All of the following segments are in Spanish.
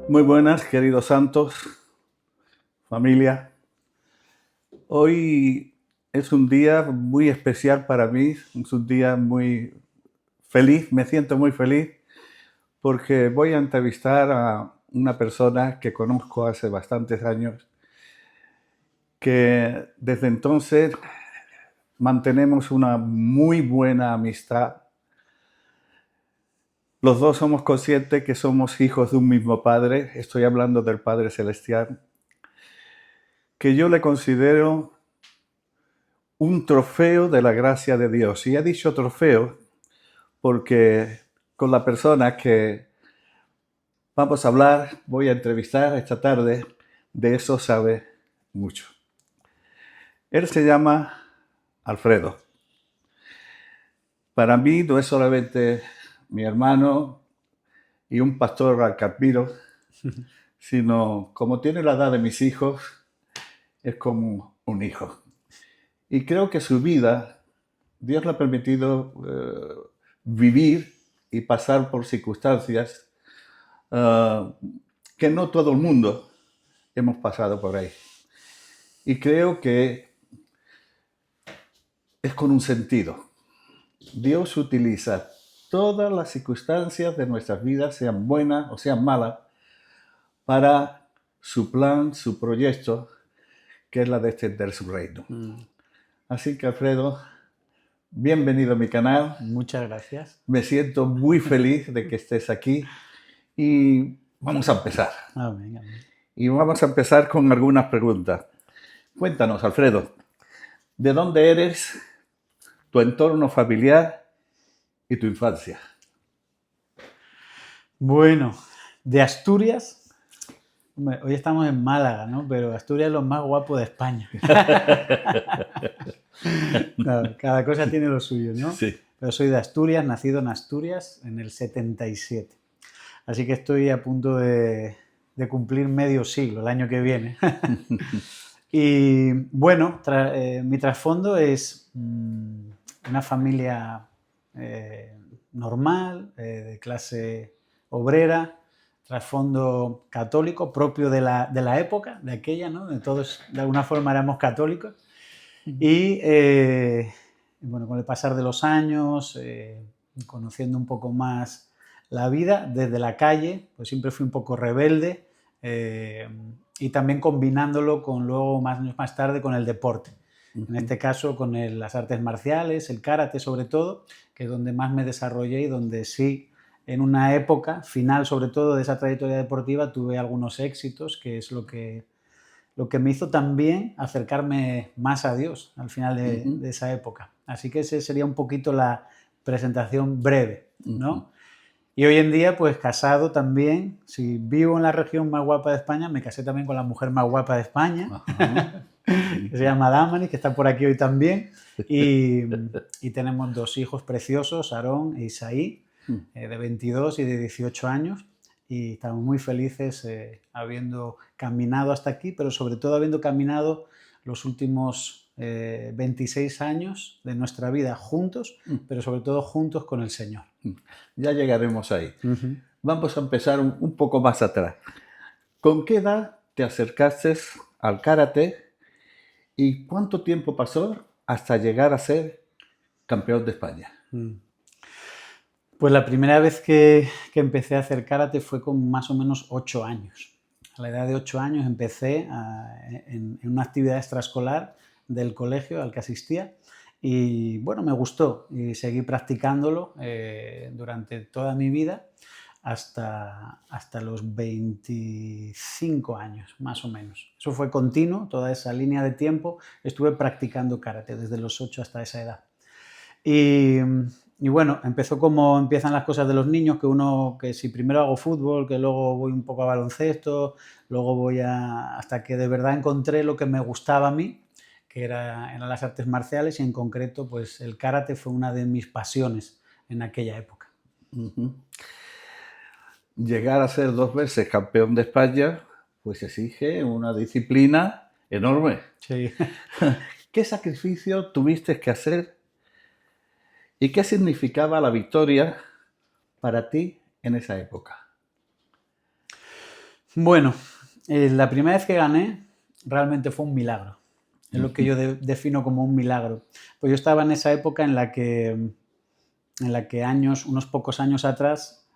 Muy buenas, queridos santos, familia. Hoy es un día muy especial para mí, es un día muy feliz, me siento muy feliz porque voy a entrevistar a una persona que conozco hace bastantes años, que desde entonces mantenemos una muy buena amistad. Los dos somos conscientes que somos hijos de un mismo Padre, estoy hablando del Padre Celestial, que yo le considero un trofeo de la gracia de Dios. Y he dicho trofeo porque con la persona que vamos a hablar, voy a entrevistar esta tarde, de eso sabe mucho. Él se llama Alfredo. Para mí no es solamente mi hermano y un pastor al que admiro, sino como tiene la edad de mis hijos, es como un hijo. Y creo que su vida, Dios le ha permitido vivir y pasar por circunstancias que no todo el mundo hemos pasado por ahí. Y creo que es con un sentido. Dios utiliza todas las circunstancias de nuestras vidas, sean buenas o sean malas, para su plan, su proyecto, que es la de extender su reino. Así que, Alfredo, bienvenido a mi canal. Muchas gracias. Me siento muy feliz de que estés aquí y vamos a empezar. Amén, amén. Y vamos a empezar con algunas preguntas. Cuéntanos, Alfredo, ¿de dónde eres, tu entorno familiar y tu infancia? Bueno, de Asturias, hoy estamos en Málaga, ¿no? Pero Asturias es lo más guapo de España. No, cada cosa tiene lo suyo, ¿no? Sí. Pero soy de Asturias, nacido en Asturias en el 77. Así que estoy a punto de cumplir medio siglo el año que viene. Y bueno, mi trasfondo es una familia normal, de clase obrera, trasfondo católico, propio de la época, de aquella, ¿no? De todos, de alguna forma, éramos católicos. Y bueno, con el pasar de los años, conociendo un poco más la vida desde la calle, pues siempre fui un poco rebelde, y también combinándolo con luego más tarde con el deporte. En este caso con las artes marciales, el karate sobre todo, que es donde más me desarrollé y donde sí, en una época final sobre todo de esa trayectoria deportiva, tuve algunos éxitos, que es lo que me hizo también acercarme más a Dios al final de esa época. Así que esa sería un poquito la presentación breve, ¿no? Y hoy en día, pues casado también, si vivo en la región más guapa de España, me casé también con la mujer más guapa de España, que se llama Damani, que está por aquí hoy también, y tenemos dos hijos preciosos, Aarón e Isaí, de 22 y de 18 años, y estamos muy felices habiendo caminado hasta aquí, pero sobre todo habiendo caminado los últimos 26 años de nuestra vida juntos, pero sobre todo juntos con el Señor. Ya llegaremos ahí. Vamos a empezar un poco más atrás. ¿Con qué edad te acercaste al karate y cuánto tiempo pasó hasta llegar a ser campeón de España? Pues la primera vez que empecé a hacer karate fue con más o menos 8 años. A la edad de 8 años empecé en una actividad extraescolar del colegio al que asistía y bueno, me gustó y seguí practicándolo durante toda mi vida hasta los 25 años, más o menos. Eso fue continuo, toda esa línea de tiempo estuve practicando karate desde los 8 hasta esa edad. Y bueno, empezó como empiezan las cosas de los niños, que si primero hago fútbol, que luego voy un poco a baloncesto, luego voy hasta que de verdad encontré lo que me gustaba a mí, que eran las artes marciales y en concreto pues el karate fue una de mis pasiones en aquella época. Llegar a ser 2 veces campeón de España, pues exige una disciplina enorme. Sí. ¿Qué sacrificio tuviste que hacer y qué significaba la victoria para ti en esa época? Bueno, la primera vez que gané realmente fue un milagro. Es lo que yo defino como un milagro. Pues yo estaba en esa época en la que unos pocos años atrás,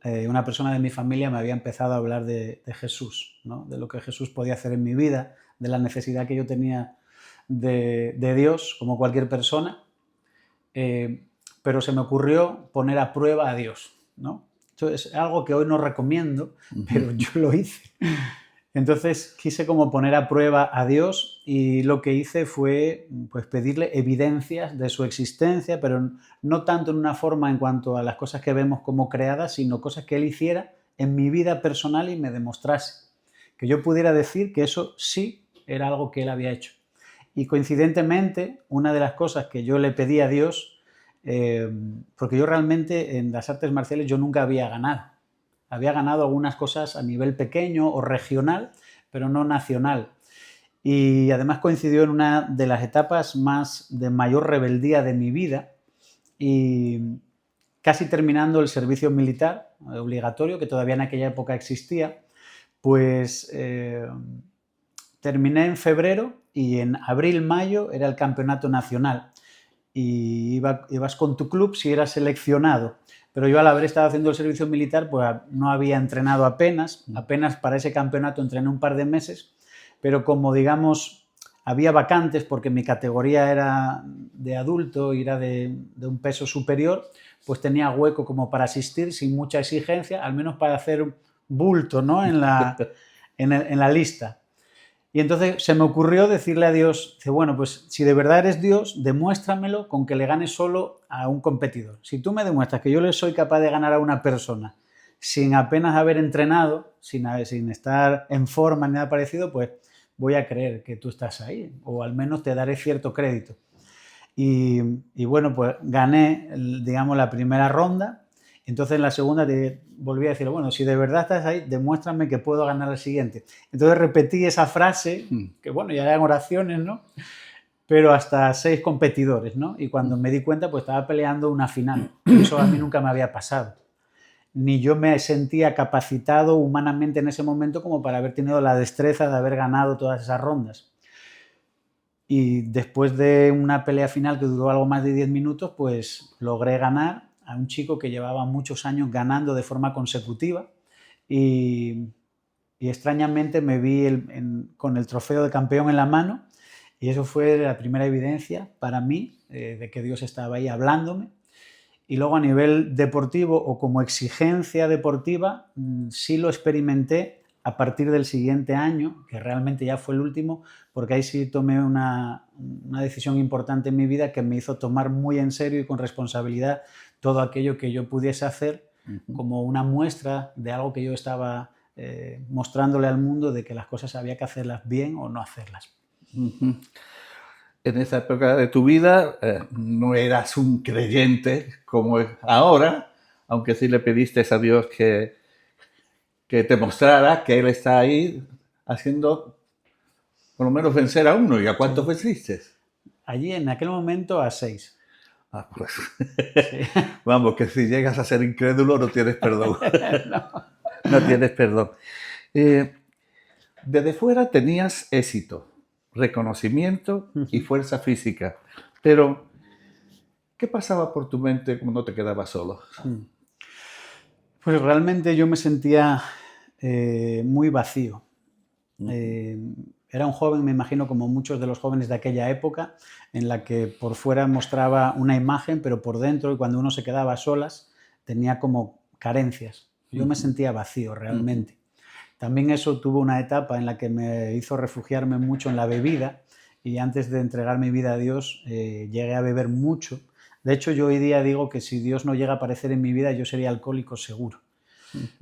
una persona de mi familia me había empezado a hablar de Jesús, ¿no? De lo que Jesús podía hacer en mi vida, de la necesidad que yo tenía de Dios, como cualquier persona, pero se me ocurrió poner a prueba a Dios, ¿no? Esto es algo que hoy no recomiendo, pero yo lo hice. Entonces quise como poner a prueba a Dios y lo que hice fue pues, pedirle evidencias de su existencia, pero no tanto en una forma en cuanto a las cosas que vemos como creadas, sino cosas que Él hiciera en mi vida personal y me demostrase. Que yo pudiera decir que eso sí era algo que Él había hecho. Y coincidentemente, una de las cosas que yo le pedí a Dios, porque yo realmente en las artes marciales yo nunca había ganado. Había ganado algunas cosas a nivel pequeño o regional, pero no nacional. Y además coincidió en una de las etapas más de mayor rebeldía de mi vida y casi terminando el servicio militar obligatorio, que todavía en aquella época existía, pues terminé en febrero y en abril-mayo era el campeonato nacional. Y ibas con tu club si eras seleccionado. Pero yo al haber estado haciendo el servicio militar, pues no había entrenado apenas para ese campeonato entrené un par de meses, pero como digamos había vacantes porque mi categoría era de adulto y era de un peso superior, pues tenía hueco como para asistir sin mucha exigencia, al menos para hacer bulto, ¿no? en la lista. Y entonces se me ocurrió decirle a Dios, bueno, pues si de verdad eres Dios, demuéstramelo con que le gane solo a un competidor. Si tú me demuestras que yo le soy capaz de ganar a una persona sin apenas haber entrenado, sin estar en forma ni nada parecido, pues voy a creer que tú estás ahí, o al menos te daré cierto crédito. Y bueno, pues gané, digamos, la primera ronda. Entonces en la segunda te volví a decir, bueno, si de verdad estás ahí, demuéstrame que puedo ganar el siguiente. Entonces repetí esa frase, que bueno, ya eran oraciones, ¿no? Pero hasta 6 competidores, ¿no? Y cuando me di cuenta, pues estaba peleando una final. Eso a mí nunca me había pasado. Ni yo me sentía capacitado humanamente en ese momento como para haber tenido la destreza de haber ganado todas esas rondas. Y después de una pelea final que duró algo más de 10 minutos, pues logré ganar a un chico que llevaba muchos años ganando de forma consecutiva y extrañamente me vi con el trofeo de campeón en la mano y eso fue la primera evidencia para mí de que Dios estaba ahí hablándome. Y luego a nivel deportivo o como exigencia deportiva sí lo experimenté a partir del siguiente año, que realmente ya fue el último, porque ahí sí tomé una decisión importante en mi vida que me hizo tomar muy en serio y con responsabilidad todo aquello que yo pudiese hacer como una muestra de algo que yo estaba mostrándole al mundo de que las cosas había que hacerlas bien o no hacerlas. En esa época de tu vida no eras un creyente como ahora, aunque sí le pediste a Dios que te mostrara que Él está ahí haciendo por lo menos vencer a uno. ¿Y a cuántos venciste? Allí en aquel momento a 6. Ah, pues sí. Vamos, que si llegas a ser incrédulo no tienes perdón. No tienes perdón. Desde fuera tenías éxito, reconocimiento y fuerza física, pero ¿qué pasaba por tu mente cuando te quedabas solo? Pues realmente yo me sentía muy vacío. Era un joven, me imagino, como muchos de los jóvenes de aquella época, en la que por fuera mostraba una imagen, pero por dentro, y cuando uno se quedaba a solas, tenía como carencias. Yo me sentía vacío realmente. También eso tuvo una etapa en la que me hizo refugiarme mucho en la bebida, y antes de entregar mi vida a Dios, llegué a beber mucho. De hecho, yo hoy día digo que si Dios no llega a aparecer en mi vida, yo sería alcohólico seguro.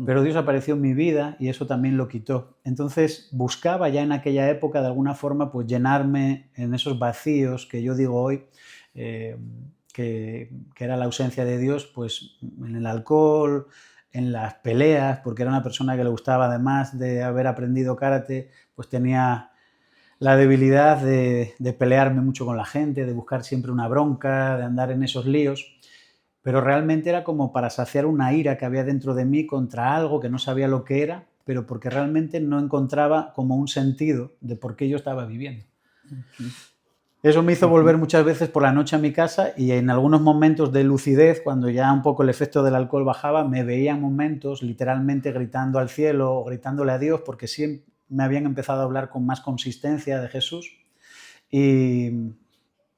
Pero Dios apareció en mi vida y eso también lo quitó. Entonces buscaba ya en aquella época de alguna forma pues llenarme en esos vacíos que yo digo hoy que era la ausencia de Dios, pues en el alcohol, en las peleas, porque era una persona que le gustaba, además de haber aprendido karate, pues tenía la debilidad de pelearme mucho con la gente, de buscar siempre una bronca, de andar en esos líos. Pero realmente era como para saciar una ira que había dentro de mí contra algo que no sabía lo que era, pero porque realmente no encontraba como un sentido de por qué yo estaba viviendo. Eso me hizo volver muchas veces por la noche a mi casa y en algunos momentos de lucidez, cuando ya un poco el efecto del alcohol bajaba, me veía en momentos literalmente gritando al cielo o gritándole a Dios, porque sí me habían empezado a hablar con más consistencia de Jesús y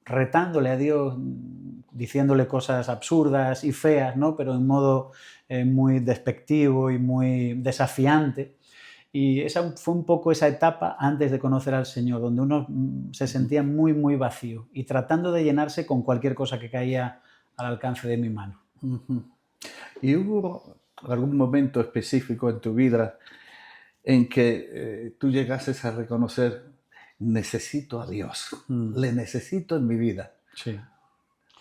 retándole a Dios, diciéndole cosas absurdas y feas, ¿no? Pero en modo muy despectivo y muy desafiante. Y esa fue un poco esa etapa antes de conocer al Señor, donde uno se sentía muy, muy vacío y tratando de llenarse con cualquier cosa que caía al alcance de mi mano. ¿Y hubo algún momento específico en tu vida en que tú llegases a reconocer, necesito a Dios, le necesito en mi vida? Sí.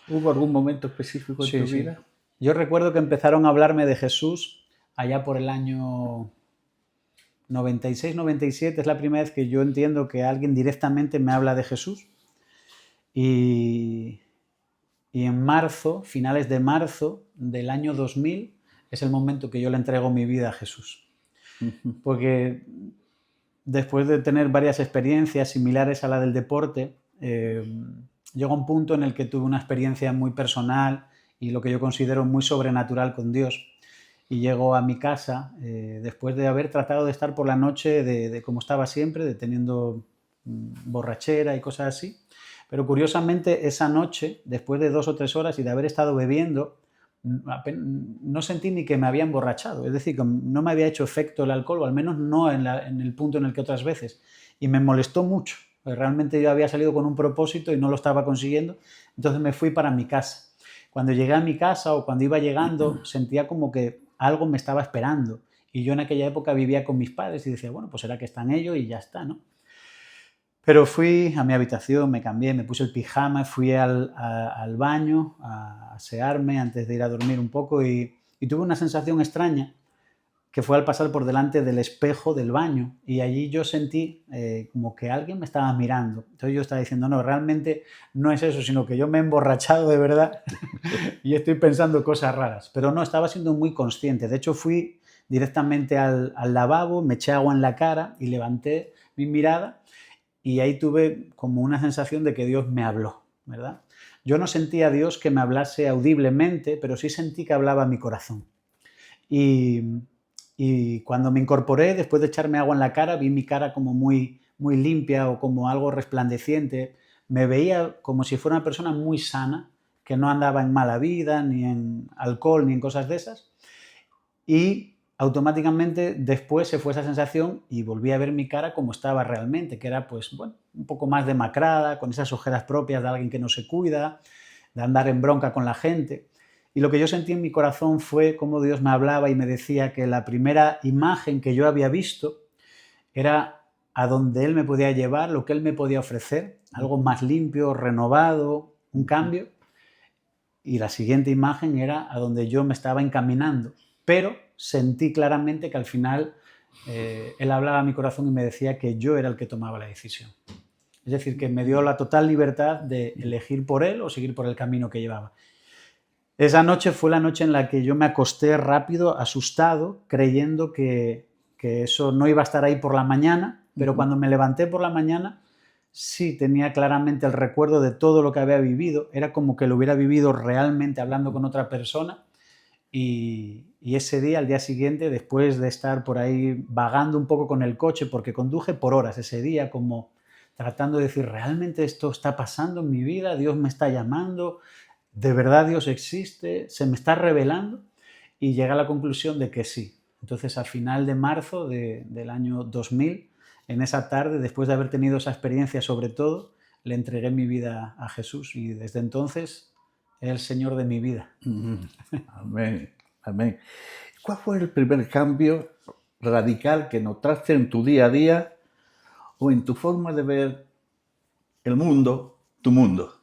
¿Hubo algún momento específico en tu vida? Yo recuerdo que empezaron a hablarme de Jesús allá por el año 96, 97, es la primera vez que yo entiendo que alguien directamente me habla de Jesús. Y en marzo, finales de marzo del año 2000, es el momento que yo le entrego mi vida a Jesús. Porque después de tener varias experiencias similares a la del deporte, llegó un punto en el que tuve una experiencia muy personal y lo que yo considero muy sobrenatural con Dios. Y llego a mi casa después de haber tratado de estar por la noche de como estaba siempre, de teniendo borrachera y cosas así. Pero curiosamente esa noche, después de 2 o 3 horas y de haber estado bebiendo, no sentí ni que me había emborrachado. Es decir, que no me había hecho efecto el alcohol, o al menos no en el punto en el que otras veces. Y me molestó mucho. Realmente yo había salido con un propósito y no lo estaba consiguiendo. Entonces me fui para mi casa. Cuando llegué a mi casa o cuando iba llegando, sentía como que algo me estaba esperando. Y yo en aquella época vivía con mis padres y decía, bueno, pues será que están ellos y ya está, ¿no? Pero fui a mi habitación, me cambié, me puse el pijama, fui al baño a asearme antes de ir a dormir un poco y tuve una sensación extraña que fue al pasar por delante del espejo del baño y allí yo sentí como que alguien me estaba mirando. Entonces yo estaba diciendo, no, realmente no es eso, sino que yo me he emborrachado de verdad y estoy pensando cosas raras. Pero no, estaba siendo muy consciente. De hecho, fui directamente al lavabo, me eché agua en la cara y levanté mi mirada y ahí tuve como una sensación de que Dios me habló, ¿verdad? Yo no sentía a Dios que me hablase audiblemente, pero sí sentí que hablaba a mi corazón. Y cuando me incorporé, después de echarme agua en la cara, vi mi cara como muy, muy limpia o como algo resplandeciente. Me veía como si fuera una persona muy sana, que no andaba en mala vida, ni en alcohol, ni en cosas de esas. Y automáticamente después se fue esa sensación y volví a ver mi cara como estaba realmente, que era pues, bueno, un poco más demacrada, con esas ojeras propias de alguien que no se cuida, de andar en bronca con la gente. Y lo que yo sentí en mi corazón fue cómo Dios me hablaba y me decía que la primera imagen que yo había visto era a donde Él me podía llevar, lo que Él me podía ofrecer, algo más limpio, renovado, un cambio. Y la siguiente imagen era a donde yo me estaba encaminando. Pero sentí claramente que al final Él hablaba a mi corazón y me decía que yo era el que tomaba la decisión. Es decir, que me dio la total libertad de elegir por Él o seguir por el camino que llevaba. Esa noche fue la noche en la que yo me acosté rápido, asustado, creyendo que eso no iba a estar ahí por la mañana, pero cuando me levanté por la mañana sí tenía claramente el recuerdo de todo lo que había vivido. Era como que lo hubiera vivido realmente hablando con otra persona. Y ese día, al día siguiente, después de estar por ahí vagando un poco con el coche, porque conduje por horas ese día, como tratando de decir, ¿realmente esto está pasando en mi vida? ¿Dios me está llamando? ¿De verdad Dios existe? ¿Se me está revelando? Y llegué a la conclusión de que sí. Entonces, a final de marzo del año 2000, en esa tarde, después de haber tenido esa experiencia sobre todo, le entregué mi vida a Jesús y desde entonces es el Señor de mi vida. Amén, amén. ¿Cuál fue el primer cambio radical que notaste en tu día a día o en tu forma de ver el mundo, tu mundo?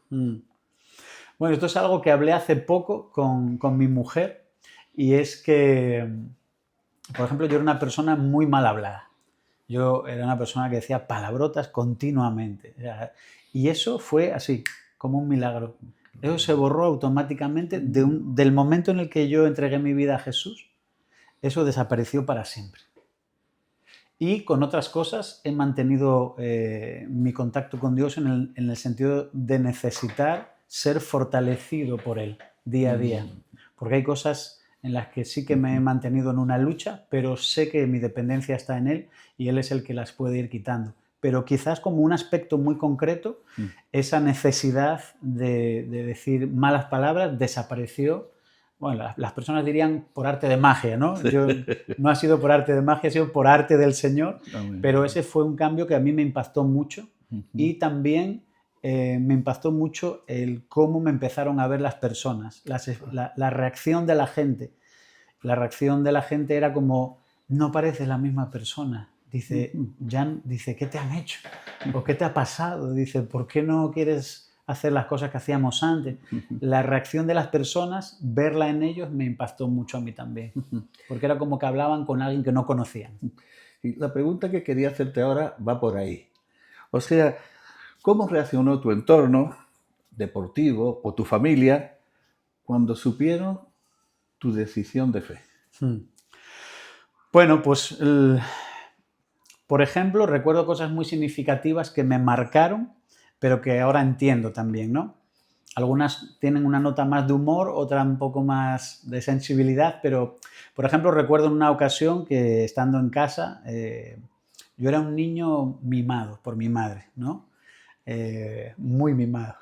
Bueno, esto es algo que hablé hace poco con mi mujer y es que, por ejemplo, yo era una persona muy mal hablada. Yo era una persona que decía palabrotas continuamente. Y eso fue así, como un milagro. Eso se borró automáticamente del momento en el que yo entregué mi vida a Jesús. Eso desapareció para siempre. Y con otras cosas he mantenido mi contacto con Dios en el sentido de necesitar ser fortalecido por Él día a día. Porque hay cosas en las que sí que me he mantenido en una lucha, pero sé que mi dependencia está en Él y Él es el que las puede ir quitando. Pero quizás como un aspecto muy concreto, esa necesidad de decir malas palabras desapareció. Bueno, las personas dirían por arte de magia, ¿no? Yo, no ha sido por arte de magia, ha sido por arte del Señor, pero ese fue un cambio que a mí me impactó mucho y también me impactó mucho el cómo me empezaron a ver las personas, la reacción de la gente. La reacción de la gente era como, no pareces la misma persona. Dice, Jan, dice, ¿qué te han hecho? ¿O qué te ha pasado? Dice, ¿por qué no quieres hacer las cosas que hacíamos antes? La reacción de las personas, verla en ellos, me impactó mucho a mí también. Porque era como que hablaban con alguien que no conocían. Y la pregunta que quería hacerte ahora va por ahí. O sea, ¿cómo reaccionó tu entorno deportivo o tu familia cuando supieron tu decisión de fe? Bueno, pues, por ejemplo, recuerdo cosas muy significativas que me marcaron, pero que ahora entiendo también, ¿no? Algunas tienen una nota más de humor, otra un poco más de sensibilidad, pero, por ejemplo, recuerdo en una ocasión que estando en casa, yo era un niño mimado por mi madre, ¿no? Muy mimado.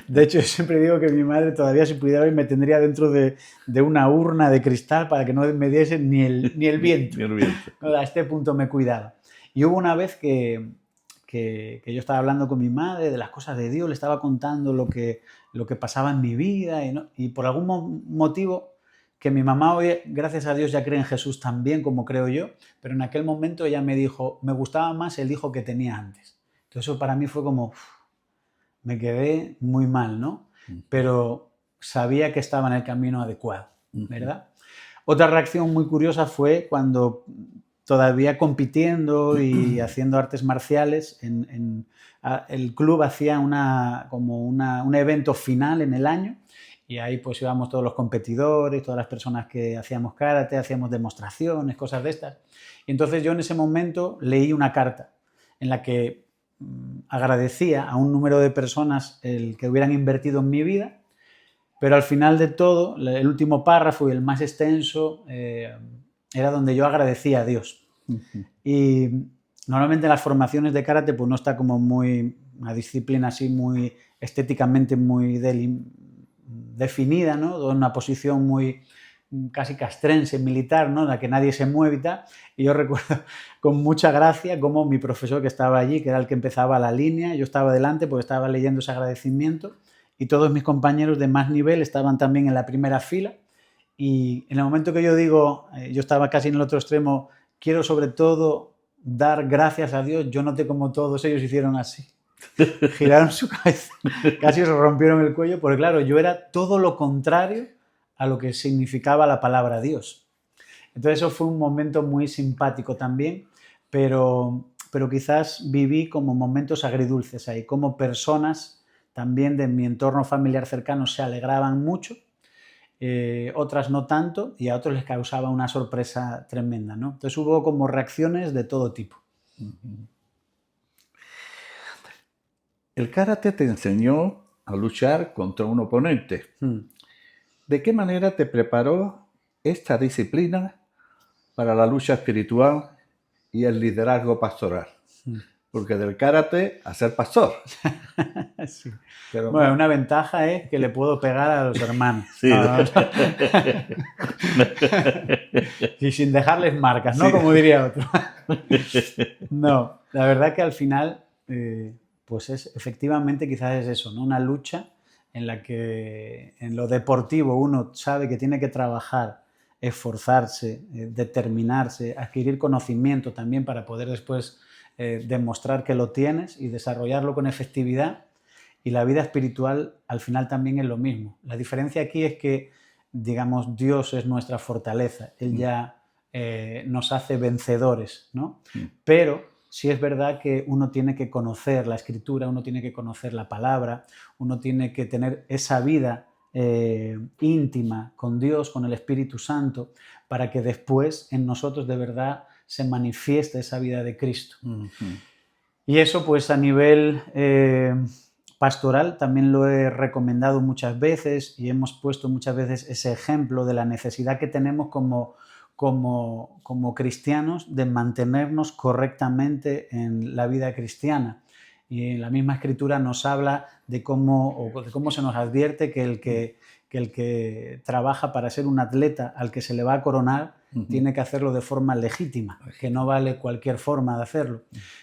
De hecho, yo siempre digo que mi madre todavía, si pudiera hoy, me tendría dentro de una urna de cristal para que no me diese ni el viento. Ni el viento. A este punto me cuidaba. Y hubo una vez que yo estaba hablando con mi madre de las cosas de Dios, le estaba contando lo que pasaba en mi vida y por algún motivo que mi mamá hoy, gracias a Dios, ya cree en Jesús también, como creo yo, pero en aquel momento ella me dijo, me gustaba más el hijo que tenía antes. Entonces eso para mí fue como, me quedé muy mal, ¿no? Pero sabía que estaba en el camino adecuado, ¿verdad? Otra reacción muy curiosa fue cuando todavía compitiendo y haciendo artes marciales, el club hacía un evento final en el año y ahí pues íbamos todos los competidores, todas las personas que hacíamos karate, hacíamos demostraciones, cosas de estas. Y entonces yo en ese momento leí una carta en la que agradecía a un número de personas el que hubieran invertido en mi vida, pero al final de todo, el último párrafo y el más extenso era donde yo agradecía a Dios. Y normalmente en las formaciones de karate pues no está como una disciplina así muy estéticamente muy definida, ¿no? Una posición muy casi castrense, militar, ¿no? En la que nadie se mueve y tal. Y yo recuerdo con mucha gracia cómo mi profesor que estaba allí, que era el que empezaba la línea, yo estaba delante porque estaba leyendo ese agradecimiento y todos mis compañeros de más nivel estaban también en la primera fila y en el momento que yo digo, yo estaba casi en el otro extremo, quiero sobre todo dar gracias a Dios, yo noté como todos ellos hicieron así. Giraron su cabeza, casi se rompieron el cuello, porque claro, yo era todo lo contrario a lo que significaba la palabra Dios. Entonces eso fue un momento muy simpático también, pero quizás viví como momentos agridulces ahí, como personas también de mi entorno familiar cercano se alegraban mucho, otras no tanto y a otros les causaba una sorpresa tremenda, ¿no? Entonces hubo como reacciones de todo tipo. El karate te enseñó a luchar contra un oponente. ¿De qué manera te preparó esta disciplina para la lucha espiritual y el liderazgo pastoral? Porque del karate a ser pastor. Sí. Pero bueno, una ventaja es que le puedo pegar a los hermanos. Sí. Y sin dejarles marcas, ¿no? Sí. Como diría otro. No, la verdad que al final, pues efectivamente quizás es eso, ¿no? Una lucha en la que en lo deportivo uno sabe que tiene que trabajar, esforzarse, determinarse, adquirir conocimiento también para poder después demostrar que lo tienes y desarrollarlo con efectividad. Y la vida espiritual al final también es lo mismo. La diferencia aquí es que, digamos, Dios es nuestra fortaleza. Él ya nos hace vencedores, ¿no? Pero sí es verdad que uno tiene que conocer la Escritura, uno tiene que conocer la palabra, uno tiene que tener esa vida íntima con Dios, con el Espíritu Santo, para que después en nosotros de verdad se manifieste esa vida de Cristo. Ujú. Y eso pues a nivel pastoral también lo he recomendado muchas veces y hemos puesto muchas veces ese ejemplo de la necesidad que tenemos como cristianos de mantenernos correctamente en la vida cristiana. Y la misma Escritura nos habla de cómo se nos advierte que el que trabaja para ser un atleta al que se le va a coronar tiene que hacerlo de forma legítima, que no vale cualquier forma de hacerlo.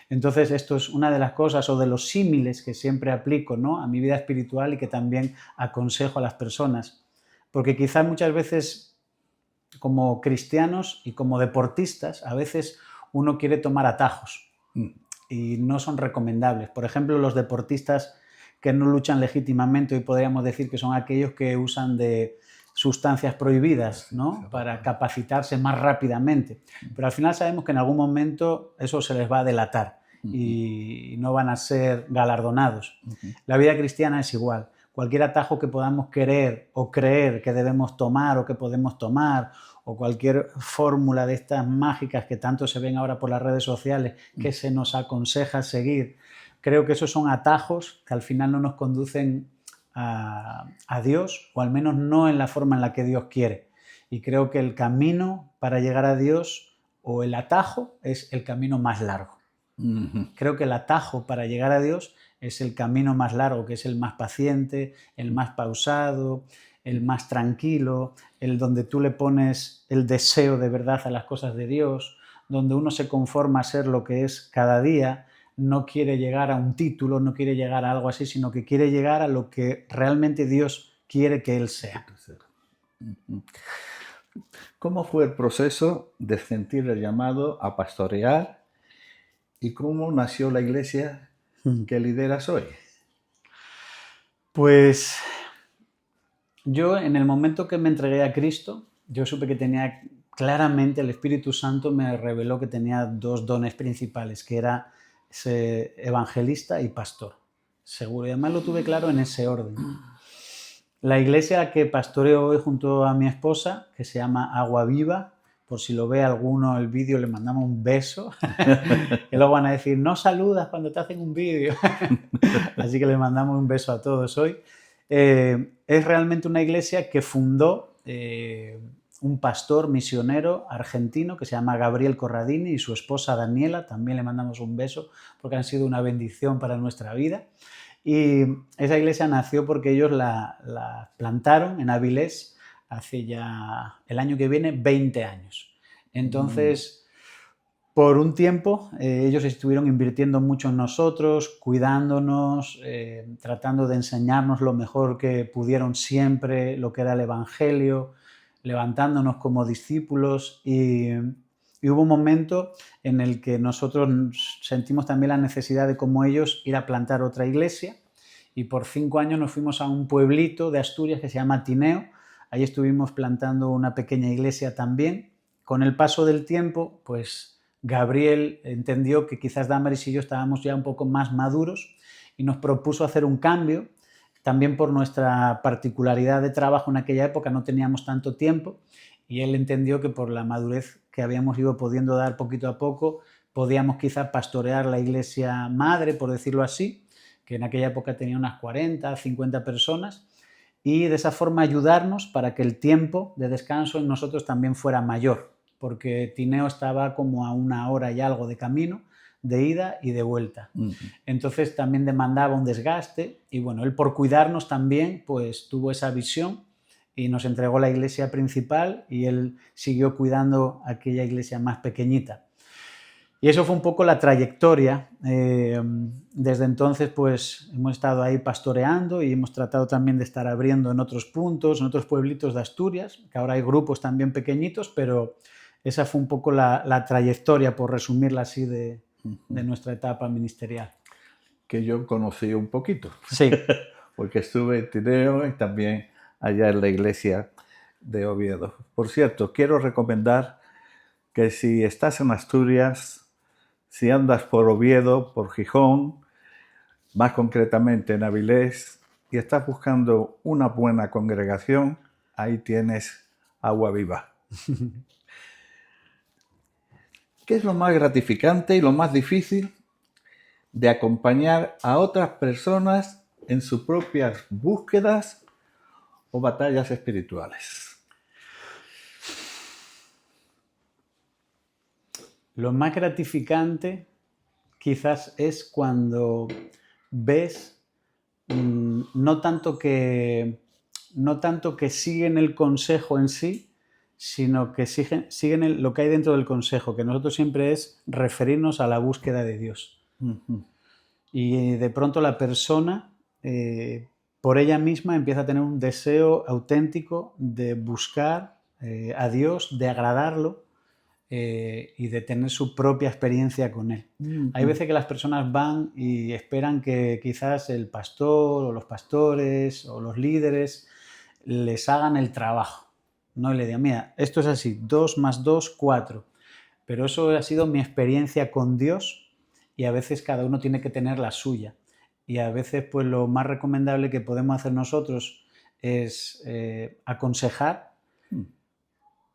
Entonces, esto es una de las cosas o de los símiles que siempre aplico, ¿no?, a mi vida espiritual y que también aconsejo a las personas. Porque quizás muchas veces, como cristianos y como deportistas, a veces uno quiere tomar atajos y no son recomendables. Por ejemplo, los deportistas que no luchan legítimamente, hoy podríamos decir que son aquellos que usan de sustancias prohibidas, ¿no?, para capacitarse más rápidamente. Pero al final sabemos que en algún momento eso se les va a delatar y no van a ser galardonados. La vida cristiana es igual. Cualquier atajo que podamos querer o creer que debemos tomar o que podemos tomar, o cualquier fórmula de estas mágicas que tanto se ven ahora por las redes sociales que se nos aconseja seguir, creo que esos son atajos que al final no nos conducen a Dios, o al menos no en la forma en la que Dios quiere. Y creo que el camino para llegar a Dios, o el atajo, es el camino más largo. Creo que el atajo para llegar a Dios es el camino más largo, que es el más paciente, el más pausado, el más tranquilo, el donde tú le pones el deseo de verdad a las cosas de Dios, donde uno se conforma a ser lo que es cada día, no quiere llegar a un título, no quiere llegar a algo así, sino que quiere llegar a lo que realmente Dios quiere que él sea. ¿Cómo fue el proceso de sentir el llamado a pastorear y cómo nació la iglesia que lideras hoy? Pues yo, en el momento que me entregué a Cristo, yo supe que tenía claramente, el Espíritu Santo me reveló que tenía dos dones principales, que era ser evangelista y pastor. Seguro, y además lo tuve claro en ese orden. La iglesia que pastoreo hoy junto a mi esposa, que se llama Agua Viva, por si lo ve alguno el vídeo, le mandamos un beso. Y luego van a decir, no saludas cuando te hacen un vídeo. Así que le mandamos un beso a todos hoy. Es realmente una iglesia que fundó un pastor misionero argentino que se llama Gabriel Corradini y su esposa Daniela. También le mandamos un beso porque han sido una bendición para nuestra vida. Y esa iglesia nació porque ellos la plantaron en Avilés hace ya, el año que viene, 20 años. Entonces, por un tiempo, ellos estuvieron invirtiendo mucho en nosotros, cuidándonos, tratando de enseñarnos lo mejor que pudieron siempre, lo que era el Evangelio, levantándonos como discípulos. Y hubo un momento en el que nosotros sentimos también la necesidad de, como ellos, ir a plantar otra iglesia, y por 5 años nos fuimos a un pueblito de Asturias que se llama Tineo. Ahí estuvimos plantando una pequeña iglesia también. Con el paso del tiempo, pues Gabriel entendió que quizás Damaris y yo estábamos ya un poco más maduros y nos propuso hacer un cambio. También por nuestra particularidad de trabajo en aquella época no teníamos tanto tiempo, y él entendió que por la madurez que habíamos ido pudiendo dar poquito a poco, podíamos quizá pastorear la iglesia madre, por decirlo así, que en aquella época tenía unas 40, 50 personas, y de esa forma ayudarnos para que el tiempo de descanso en nosotros también fuera mayor, porque Tineo estaba como a 1 hora y algo de camino, de ida y de vuelta. Entonces también demandaba un desgaste, y bueno, él, por cuidarnos también, pues tuvo esa visión y nos entregó la iglesia principal, y él siguió cuidando aquella iglesia más pequeñita. Y eso fue un poco la trayectoria. Desde entonces, pues hemos estado ahí pastoreando y hemos tratado también de estar abriendo en otros puntos, en otros pueblitos de Asturias, que ahora hay grupos también pequeñitos, pero esa fue un poco la trayectoria, por resumirla así, de nuestra etapa ministerial. Que yo conocí un poquito. Sí. Porque estuve en Tineo y también allá en la iglesia de Oviedo. Por cierto, quiero recomendar que si estás en Asturias, si andas por Oviedo, por Gijón, más concretamente en Avilés, y estás buscando una buena congregación, ahí tienes Agua Viva. ¿Qué es lo más gratificante y lo más difícil de acompañar a otras personas en sus propias búsquedas o batallas espirituales? Lo más gratificante quizás es cuando ves no tanto que siguen el consejo en sí, sino que siguen lo que hay dentro del consejo, que nosotros siempre es referirnos a la búsqueda de Dios. Ujú. Y de pronto la persona, por ella misma, empieza a tener un deseo auténtico de buscar a Dios, de agradarlo y de tener su propia experiencia con Él. Hay veces que las personas van y esperan que quizás el pastor o los pastores o los líderes les hagan el trabajo, ¿no? Y le digan, mira, esto es así, 2 más 2, 4. Pero eso ha sido mi experiencia con Dios y a veces cada uno tiene que tener la suya. Y a veces pues lo más recomendable que podemos hacer nosotros es aconsejar,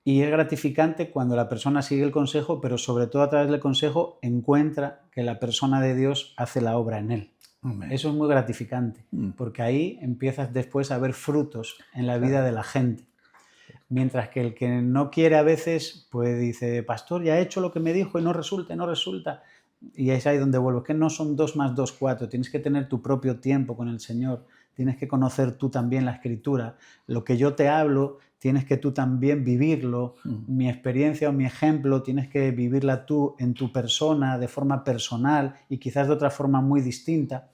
y es gratificante cuando la persona sigue el consejo, pero sobre todo a través del consejo encuentra que la persona de Dios hace la obra en él. Amén. Eso es muy gratificante, porque ahí empiezas después a ver frutos en la vida de la gente. Mientras que el que no quiere a veces, pues dice, pastor, ya he hecho lo que me dijo y no resulta, y no resulta. Y es ahí donde vuelvo, que no son 2 más 2, 4, tienes que tener tu propio tiempo con el Señor, tienes que conocer tú también la Escritura, lo que yo te hablo, tienes que tú también vivirlo, mi experiencia o mi ejemplo, tienes que vivirla tú en tu persona, de forma personal y quizás de otra forma muy distinta.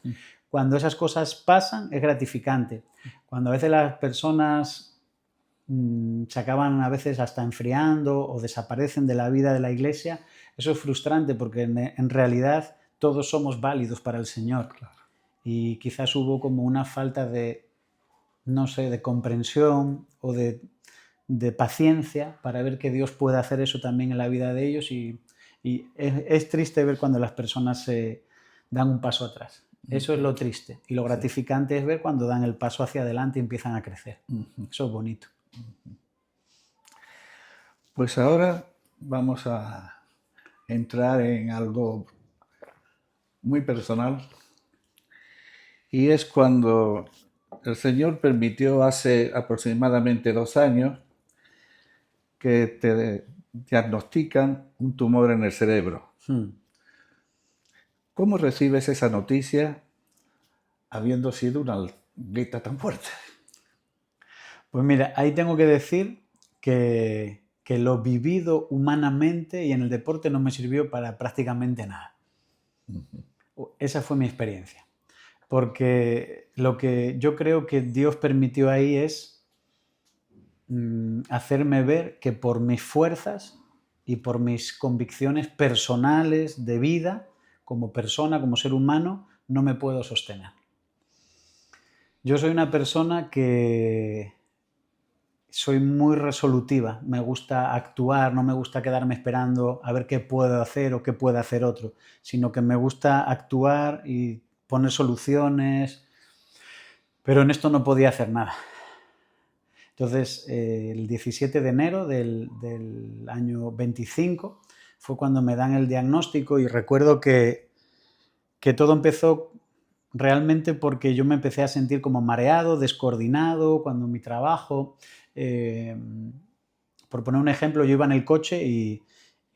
Cuando esas cosas pasan es gratificante. Cuando a veces las personas se acaban a veces hasta enfriando o desaparecen de la vida de la iglesia, eso es frustrante porque en realidad todos somos válidos para el Señor. Claro. Y quizás hubo como una falta de, no sé, de comprensión o de paciencia para ver que Dios puede hacer eso también en la vida de ellos y es triste ver cuando las personas se dan un paso atrás. Eso es lo triste. Y lo gratificante es ver cuando dan el paso hacia adelante y empiezan a crecer. Eso es bonito. Pues ahora vamos a entrar en algo muy personal y es cuando el Señor permitió hace aproximadamente 2 años que te diagnostican un tumor en el cerebro. ¿Cómo recibes esa noticia habiendo sido una atleta tan fuerte? Pues mira, ahí tengo que decir que lo vivido humanamente y en el deporte no me sirvió para prácticamente nada. Esa fue mi experiencia. Porque lo que yo creo que Dios permitió ahí es hacerme ver que por mis fuerzas y por mis convicciones personales de vida, como persona, como ser humano, no me puedo sostener. Yo soy una persona que soy muy resolutiva, me gusta actuar, no me gusta quedarme esperando a ver qué puedo hacer o qué puede hacer otro, sino que me gusta actuar y poner soluciones, pero en esto no podía hacer nada. Entonces, el 17 de enero del año 25 fue cuando me dan el diagnóstico y recuerdo que todo empezó realmente porque yo me empecé a sentir como mareado, descoordinado, cuando mi trabajo, por poner un ejemplo, yo iba en el coche y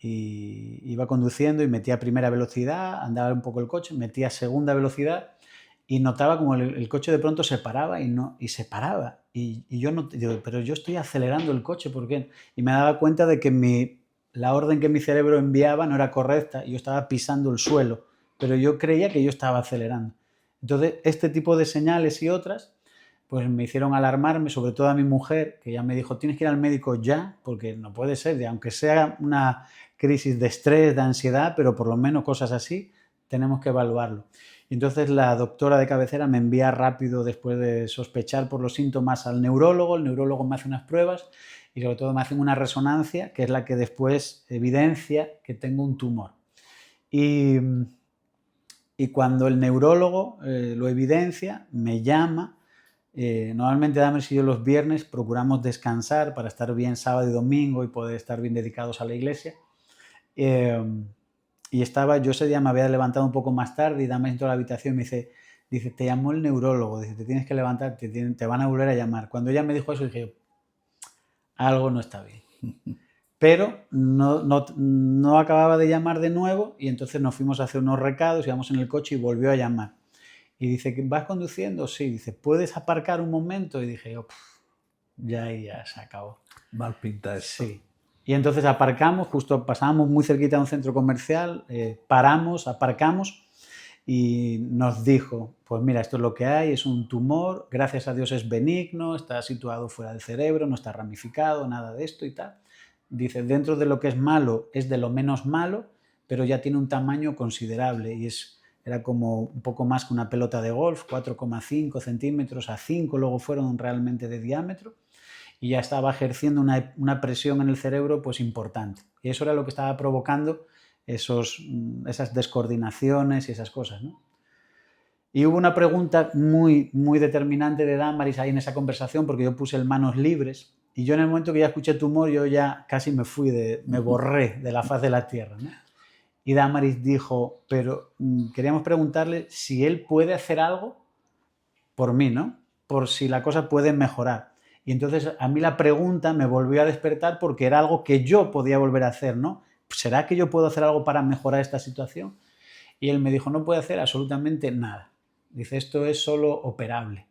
iba conduciendo y metía primera velocidad, andaba un poco el coche, metía segunda velocidad y notaba como el coche de pronto se paraba y se paraba. Y yo no, digo, pero yo estoy acelerando el coche, ¿por qué? Y me daba cuenta de que la orden que mi cerebro enviaba no era correcta y yo estaba pisando el suelo, pero yo creía que yo estaba acelerando. Entonces, este tipo de señales y otras, pues me hicieron alarmarme, sobre todo a mi mujer, que ya me dijo, tienes que ir al médico ya, porque no puede ser, aunque sea una crisis de estrés, de ansiedad, pero por lo menos cosas así, tenemos que evaluarlo. Y entonces la doctora de cabecera me envía rápido, después de sospechar por los síntomas, al neurólogo. El neurólogo me hace unas pruebas y sobre todo me hacen una resonancia, que es la que después evidencia que tengo un tumor. Y cuando el neurólogo lo evidencia, me llama. Normalmente, Dames y yo los viernes procuramos descansar para estar bien sábado y domingo y poder estar bien dedicados a la iglesia. Y yo ese día me había levantado un poco más tarde y Damaris entró a la habitación y me dice, te llamó el neurólogo, dice, te tienes que levantar, te van a volver a llamar. Cuando ella me dijo eso dije, algo no está bien. Pero no acababa de llamar de nuevo y entonces nos fuimos a hacer unos recados, íbamos en el coche y volvió a llamar. Y dice, ¿vas conduciendo? Sí. Dice, ¿puedes aparcar un momento? Y dije, ya se acabó. Mal pinta esto. Sí. Y entonces aparcamos, justo pasábamos muy cerquita de un centro comercial, aparcamos y nos dijo, pues mira, esto es lo que hay, es un tumor, gracias a Dios es benigno, está situado fuera del cerebro, no está ramificado, nada de esto y tal. Dice, dentro de lo que es malo, es de lo menos malo, pero ya tiene un tamaño considerable y era como un poco más que una pelota de golf, 4,5 centímetros a 5, luego fueron realmente de diámetro, y ya estaba ejerciendo una presión en el cerebro pues importante. Y eso era lo que estaba provocando esas descoordinaciones y esas cosas, ¿no? Y hubo una pregunta muy, muy determinante de Damaris ahí en esa conversación, porque yo puse el manos libres, y yo en el momento que ya escuché tumor, yo ya casi me borré de la faz de la tierra, ¿no? Y Damaris dijo, pero queríamos preguntarle si él puede hacer algo por mí, ¿no? Por si la cosa puede mejorar. Y entonces a mí la pregunta me volvió a despertar porque era algo que yo podía volver a hacer, ¿no? ¿Será que yo puedo hacer algo para mejorar esta situación? Y él me dijo, no puede hacer absolutamente nada. Dice, esto es solo operable.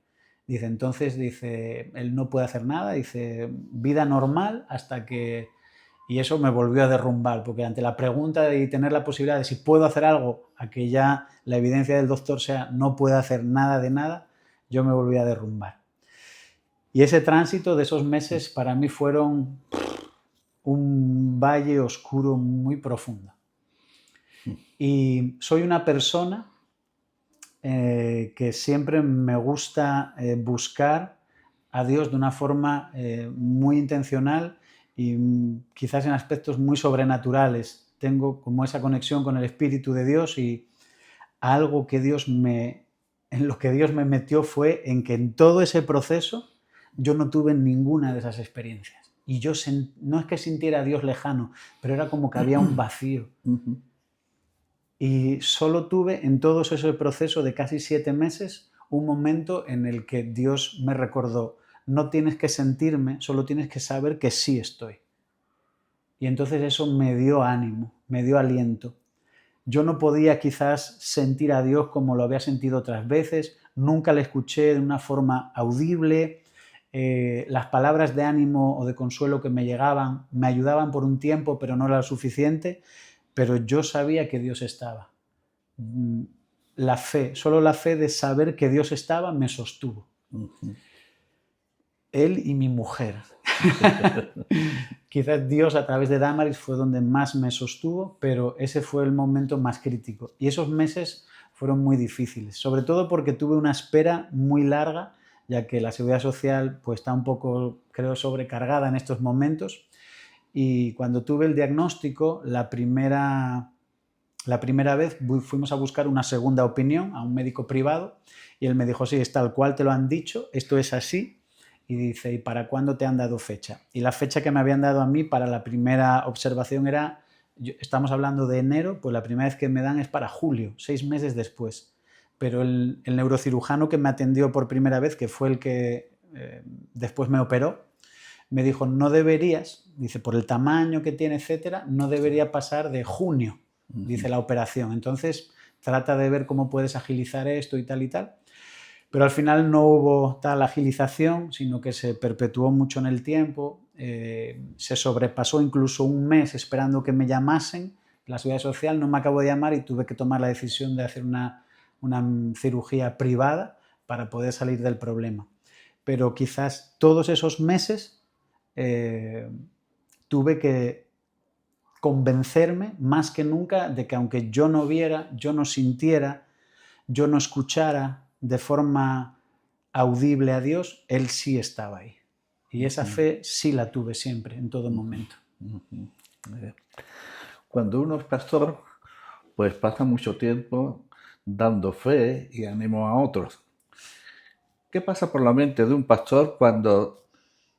Dice, entonces, él no puede hacer nada. Dice, vida normal hasta que... Y eso me volvió a derrumbar, porque ante la pregunta de tener la posibilidad de si puedo hacer algo, a que ya la evidencia del doctor sea no puede hacer nada de nada, yo me volví a derrumbar. Y ese tránsito de esos meses para mí fueron un valle oscuro muy profundo. Y soy una persona que siempre me gusta buscar a Dios de una forma muy intencional y quizás en aspectos muy sobrenaturales. Tengo como esa conexión con el Espíritu de Dios y algo que en lo que Dios me metió fue en que en todo ese proceso yo no tuve ninguna de esas experiencias. Y yo no es que sintiera a Dios lejano, pero era como que había un vacío. Y solo tuve en todo ese proceso de casi 7 meses un momento en el que Dios me recordó, no tienes que sentirme, solo tienes que saber que sí estoy. Y entonces eso me dio ánimo, me dio aliento. Yo no podía quizás sentir a Dios como lo había sentido otras veces, nunca le escuché de una forma audible, las palabras de ánimo o de consuelo que me llegaban me ayudaban por un tiempo, pero no era lo suficiente, pero yo sabía que Dios estaba. La fe, solo la fe de saber que Dios estaba me sostuvo. Él y mi mujer. Quizás Dios a través de Damaris fue donde más me sostuvo, pero ese fue el momento más crítico. Y esos meses fueron muy difíciles, sobre todo porque tuve una espera muy larga, ya que la seguridad social pues, está un poco, creo, sobrecargada en estos momentos. Y cuando tuve el diagnóstico, la primera vez fuimos a buscar una segunda opinión a un médico privado y él me dijo, sí, es tal cual te lo han dicho, esto es así. Y dice, ¿y para cuándo te han dado fecha? Y la fecha que me habían dado a mí para la primera observación era, estamos hablando de enero, pues la primera vez que me dan es para julio, 6 meses después. Pero el neurocirujano que me atendió por primera vez, que fue el que después me operó, me dijo, no deberías, dice, por el tamaño que tiene, etcétera, no debería pasar de junio, dice la operación. Entonces, trata de ver cómo puedes agilizar esto y tal y tal. Pero al final no hubo tal agilización, sino que se perpetuó mucho en el tiempo, se sobrepasó incluso un mes esperando que me llamasen, la seguridad social no me acabó de llamar y tuve que tomar la decisión de hacer una cirugía privada para poder salir del problema. Pero quizás todos esos meses tuve que convencerme más que nunca de que aunque yo no viera, yo no sintiera, yo no escuchara de forma audible a Dios, Él sí estaba ahí. Y esa fe sí la tuve siempre, en todo momento. Cuando uno es pastor, pues pasa mucho tiempo dando fe y ánimo a otros. ¿Qué pasa por la mente de un pastor cuando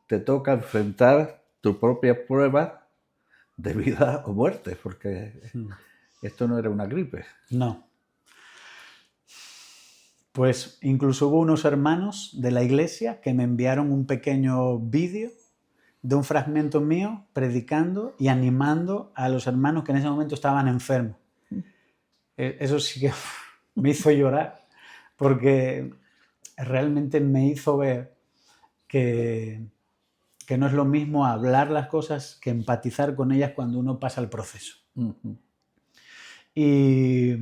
te toca enfrentar tu propia prueba de vida o muerte, porque esto no era una gripe. No. Pues incluso hubo unos hermanos de la iglesia que me enviaron un pequeño vídeo de un fragmento mío predicando y animando a los hermanos que en ese momento estaban enfermos. Eso sí que me hizo llorar, porque realmente me hizo ver que no es lo mismo hablar las cosas que empatizar con ellas cuando uno pasa el proceso. Y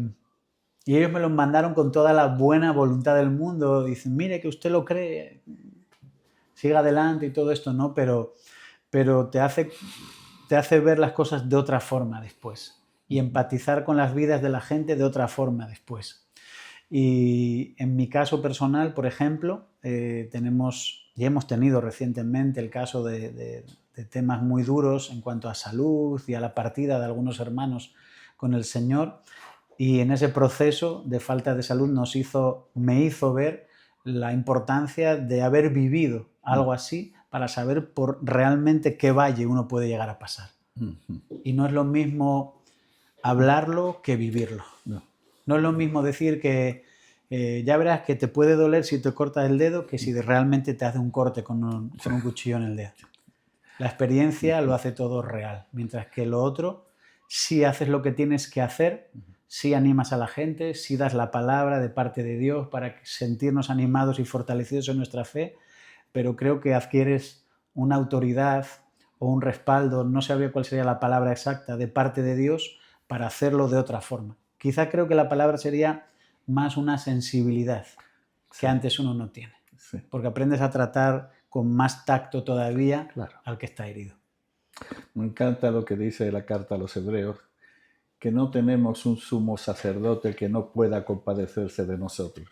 ellos me los mandaron con toda la buena voluntad del mundo. Dicen, mire que usted lo cree, siga adelante y todo esto, ¿no? Pero te hace ver las cosas de otra forma después y empatizar con las vidas de la gente de otra forma después. Y en mi caso personal, por ejemplo, hemos tenido recientemente el caso de temas muy duros en cuanto a salud y a la partida de algunos hermanos con el Señor, y en ese proceso de falta de salud me hizo ver la importancia de haber vivido algo así para saber por realmente qué valle uno puede llegar a pasar. Y no es lo mismo hablarlo que vivirlo. No es lo mismo decir que ya verás que te puede doler si te cortas el dedo que si realmente te hace un corte con un cuchillo en el dedo. La experiencia lo hace todo real, mientras que lo otro, sí haces lo que tienes que hacer, sí animas a la gente, sí das la palabra de parte de Dios para sentirnos animados y fortalecidos en nuestra fe, pero creo que adquieres una autoridad o un respaldo, no sabría cuál sería la palabra exacta, de parte de Dios para hacerlo de otra forma. Quizá creo que la palabra sería más una sensibilidad que antes uno no tiene, porque aprendes a tratar con más tacto todavía al que está herido. Me encanta lo que dice la carta a los Hebreos, que no tenemos un sumo sacerdote que no pueda compadecerse de nosotros.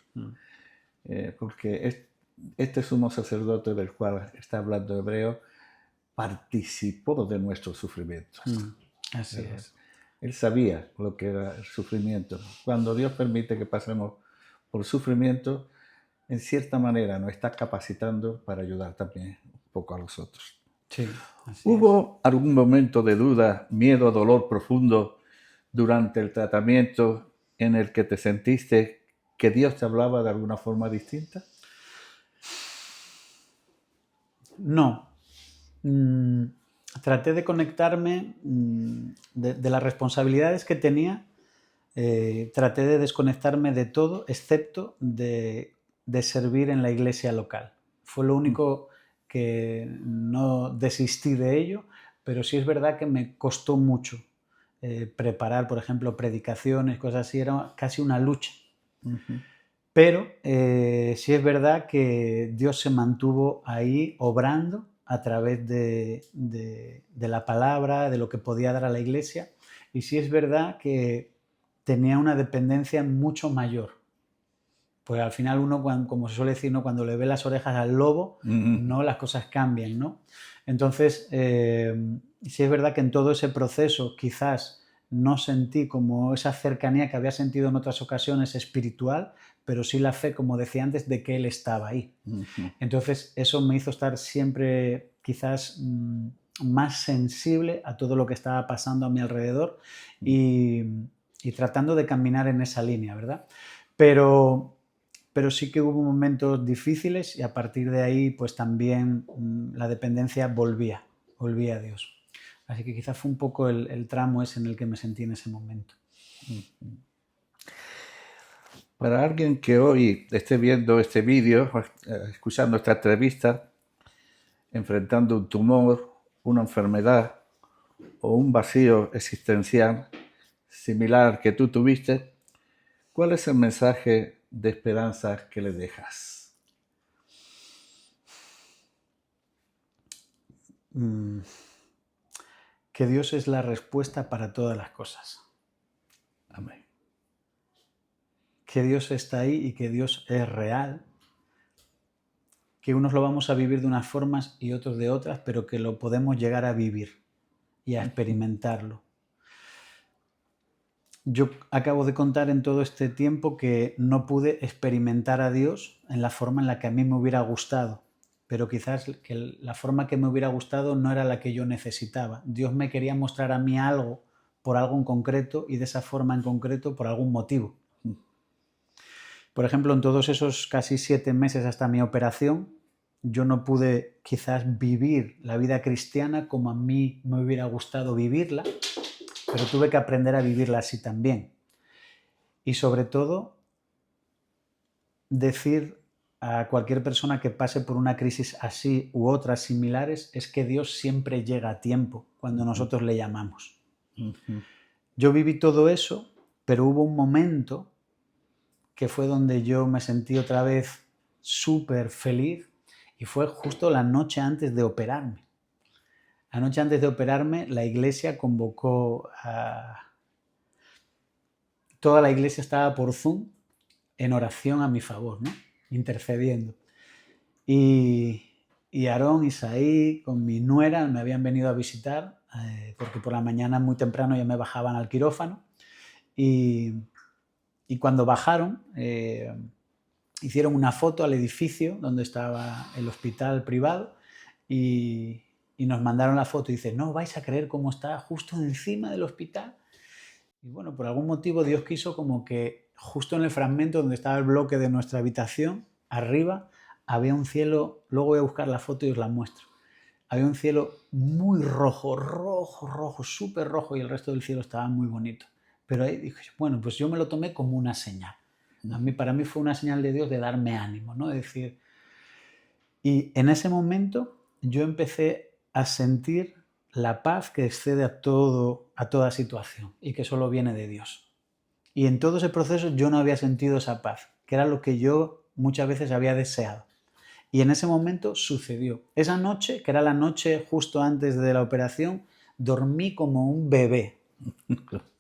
Porque este sumo sacerdote del cual está hablando Hebreo participó de nuestros sufrimientos. Así es. Él sabía lo que era el sufrimiento. Cuando Dios permite que pasemos por sufrimiento, en cierta manera nos está capacitando para ayudar también un poco a los otros. Sí, ¿Hubo algún momento de duda, miedo, dolor profundo durante el tratamiento en el que te sentiste que Dios te hablaba de alguna forma distinta? No. Traté de conectarme de las responsabilidades que tenía. Traté de desconectarme de todo excepto de servir en la iglesia local. Fue lo único que no desistí de ello, pero sí es verdad que me costó mucho preparar, por ejemplo, predicaciones, cosas así, era casi una lucha. Pero sí es verdad que Dios se mantuvo ahí obrando a través de la palabra, de lo que podía dar a la iglesia, y sí es verdad que tenía una dependencia mucho mayor. Pues al final uno, como se suele decir, ¿no? Cuando le ve las orejas al lobo, ¿no? Las cosas cambian, ¿no? Entonces, sí es verdad que en todo ese proceso quizás no sentí como esa cercanía que había sentido en otras ocasiones espiritual, pero sí la fe, como decía antes, de que Él estaba ahí. Entonces, eso me hizo estar siempre quizás más sensible a todo lo que estaba pasando a mi alrededor y tratando de caminar en esa línea, ¿verdad? Pero sí que hubo momentos difíciles y a partir de ahí pues también la dependencia volvía a Dios. Así que quizás fue un poco el tramo ese en el que me sentí en ese momento. Para alguien que hoy esté viendo este vídeo, escuchando esta entrevista, enfrentando un tumor, una enfermedad o un vacío existencial similar al que tú tuviste, ¿cuál es el mensaje de esperanza que le dejas? Que Dios es la respuesta para todas las cosas. Amén. Que Dios está ahí y que Dios es real. Que unos lo vamos a vivir de unas formas y otros de otras, pero que lo podemos llegar a vivir y a experimentarlo. Yo acabo de contar en todo este tiempo que no pude experimentar a Dios en la forma en la que a mí me hubiera gustado, pero quizás que la forma que me hubiera gustado no era la que yo necesitaba. Dios me quería mostrar a mí algo por algo en concreto y de esa forma en concreto por algún motivo. Por ejemplo, en todos esos casi 7 meses hasta mi operación, yo no pude quizás vivir la vida cristiana como a mí me hubiera gustado vivirla, pero tuve que aprender a vivirla así también. Y sobre todo, decir a cualquier persona que pase por una crisis así u otras similares es que Dios siempre llega a tiempo cuando nosotros le llamamos. Yo viví todo eso, pero hubo un momento que fue donde yo me sentí otra vez súper feliz y fue justo la noche antes de operarme. La noche antes de operarme, la iglesia convocó a... Toda la iglesia estaba por Zoom en oración a mi favor, ¿no? Intercediendo. Y Aarón, Isaí, con mi nuera me habían venido a visitar porque por la mañana muy temprano ya me bajaban al quirófano y cuando bajaron hicieron una foto al edificio donde estaba el hospital privado y nos mandaron la foto y dice, no vais a creer cómo está justo encima del hospital. Y bueno, por algún motivo Dios quiso como que justo en el fragmento donde estaba el bloque de nuestra habitación, arriba, había un cielo, luego voy a buscar la foto y os la muestro. Había un cielo muy rojo, súper rojo y el resto del cielo estaba muy bonito. Pero ahí dije, bueno, pues yo me lo tomé como una señal. Para mí fue una señal de Dios de darme ánimo, ¿no? Es decir, y en ese momento yo empecé a sentir la paz que excede a toda situación y que solo viene de Dios. Y en todo ese proceso yo no había sentido esa paz, que era lo que yo muchas veces había deseado. Y en ese momento sucedió. Esa noche, que era la noche justo antes de la operación, dormí como un bebé,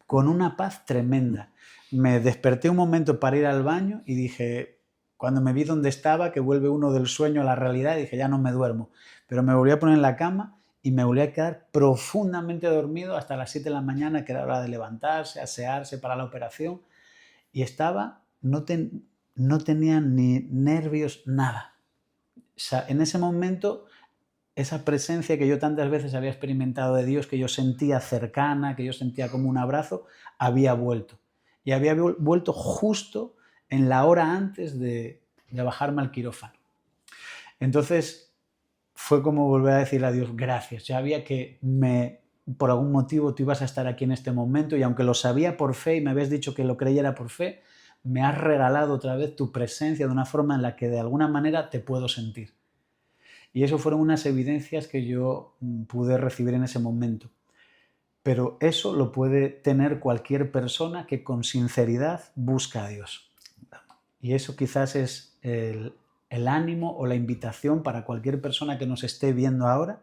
con una paz tremenda. Me desperté un momento para ir al baño y dije, cuando me vi donde estaba, que vuelve uno del sueño a la realidad, dije, ya no me duermo. Pero me volví a poner en la cama y me volví a quedar profundamente dormido hasta las 7 de la mañana, que era hora de levantarse, asearse para la operación. Y estaba, no tenía ni nervios, nada. O sea, en ese momento, esa presencia que yo tantas veces había experimentado de Dios, que yo sentía cercana, que yo sentía como un abrazo, había vuelto. Y había vuelto justo en la hora antes de bajarme al quirófano. Entonces fue como volver a decirle a Dios, gracias. Ya sabía que por algún motivo tú ibas a estar aquí en este momento y aunque lo sabía por fe y me habías dicho que lo creyera por fe, me has regalado otra vez tu presencia de una forma en la que de alguna manera te puedo sentir. Y eso fueron unas evidencias que yo pude recibir en ese momento. Pero eso lo puede tener cualquier persona que con sinceridad busca a Dios. Y eso quizás es el ánimo o la invitación para cualquier persona que nos esté viendo ahora,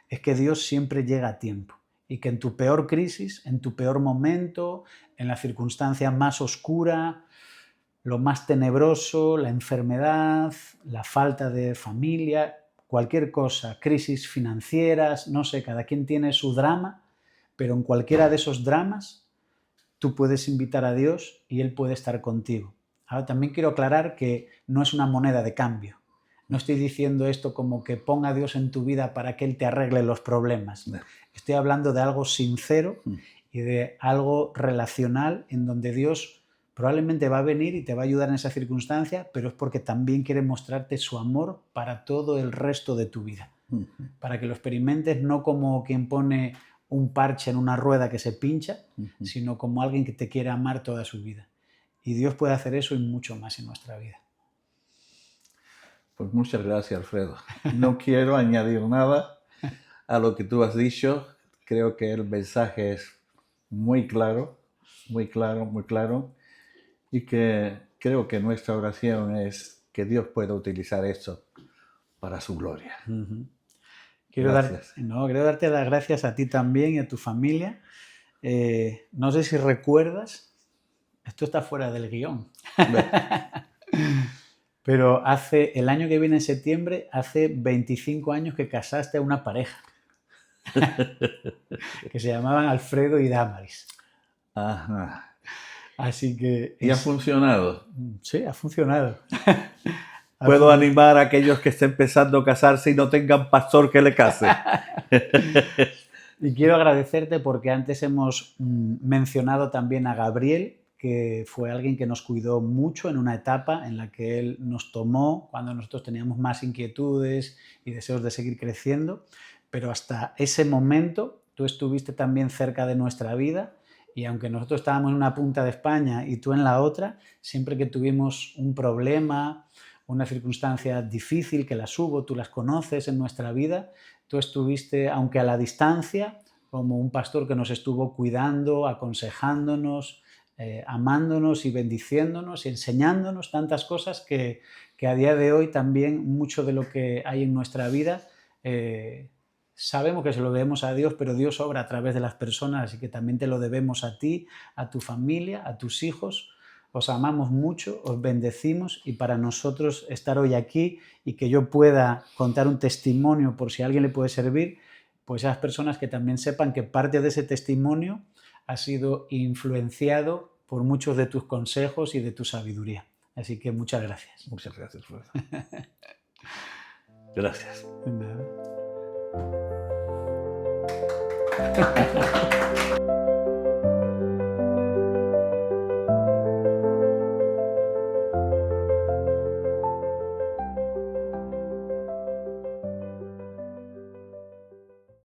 es que Dios siempre llega a tiempo. Y que en tu peor crisis, en tu peor momento, en la circunstancia más oscura, lo más tenebroso, la enfermedad, la falta de familia, cualquier cosa, crisis financieras, no sé, cada quien tiene su drama, pero en cualquiera de esos dramas tú puedes invitar a Dios y Él puede estar contigo. Ahora también quiero aclarar que no es una moneda de cambio. No estoy diciendo esto como que ponga a Dios en tu vida para que Él te arregle los problemas. No. Estoy hablando de algo sincero y de algo relacional en donde Dios probablemente va a venir y te va a ayudar en esa circunstancia, pero es porque también quiere mostrarte su amor para todo el resto de tu vida. Para que lo experimentes no como quien pone un parche en una rueda que se pincha, sino como alguien que te quiere amar toda su vida. Y Dios puede hacer eso y mucho más en nuestra vida. Pues muchas gracias, Alfredo. No quiero añadir nada a lo que tú has dicho. Creo que el mensaje es muy claro, muy claro, muy claro. Y que creo que nuestra oración es que Dios pueda utilizar esto para su gloria. Quiero darte las gracias a ti también y a tu familia. No sé si recuerdas, esto está fuera del guión, pero el año que viene en septiembre, hace 25 años que casaste a una pareja que se llamaban Alfredo y Damaris. Ajá. Así que... ¿Y ha funcionado? Sí, ha funcionado. puedo animar a aquellos que estén empezando a casarse y no tengan pastor que le case. Y quiero agradecerte porque antes hemos mencionado también a Gabriel, que fue alguien que nos cuidó mucho en una etapa en la que él nos tomó cuando nosotros teníamos más inquietudes y deseos de seguir creciendo, pero hasta ese momento tú estuviste también cerca de nuestra vida y aunque nosotros estábamos en una punta de España y tú en la otra, siempre que tuvimos un problema, una circunstancia difícil, que las hubo, tú las conoces en nuestra vida, tú estuviste, aunque a la distancia, como un pastor que nos estuvo cuidando, aconsejándonos, amándonos y bendiciéndonos y enseñándonos tantas cosas que a día de hoy también mucho de lo que hay en nuestra vida sabemos que se lo debemos a Dios, pero Dios obra a través de las personas, así que también te lo debemos a ti, a tu familia, a tus hijos. Os amamos mucho, os bendecimos y para nosotros estar hoy aquí y que yo pueda contar un testimonio por si a alguien le puede servir, pues esas personas que también sepan que parte de ese testimonio ha sido influenciado por muchos de tus consejos y de tu sabiduría. Así que muchas gracias. Muchas gracias, Flor. Gracias. De nada.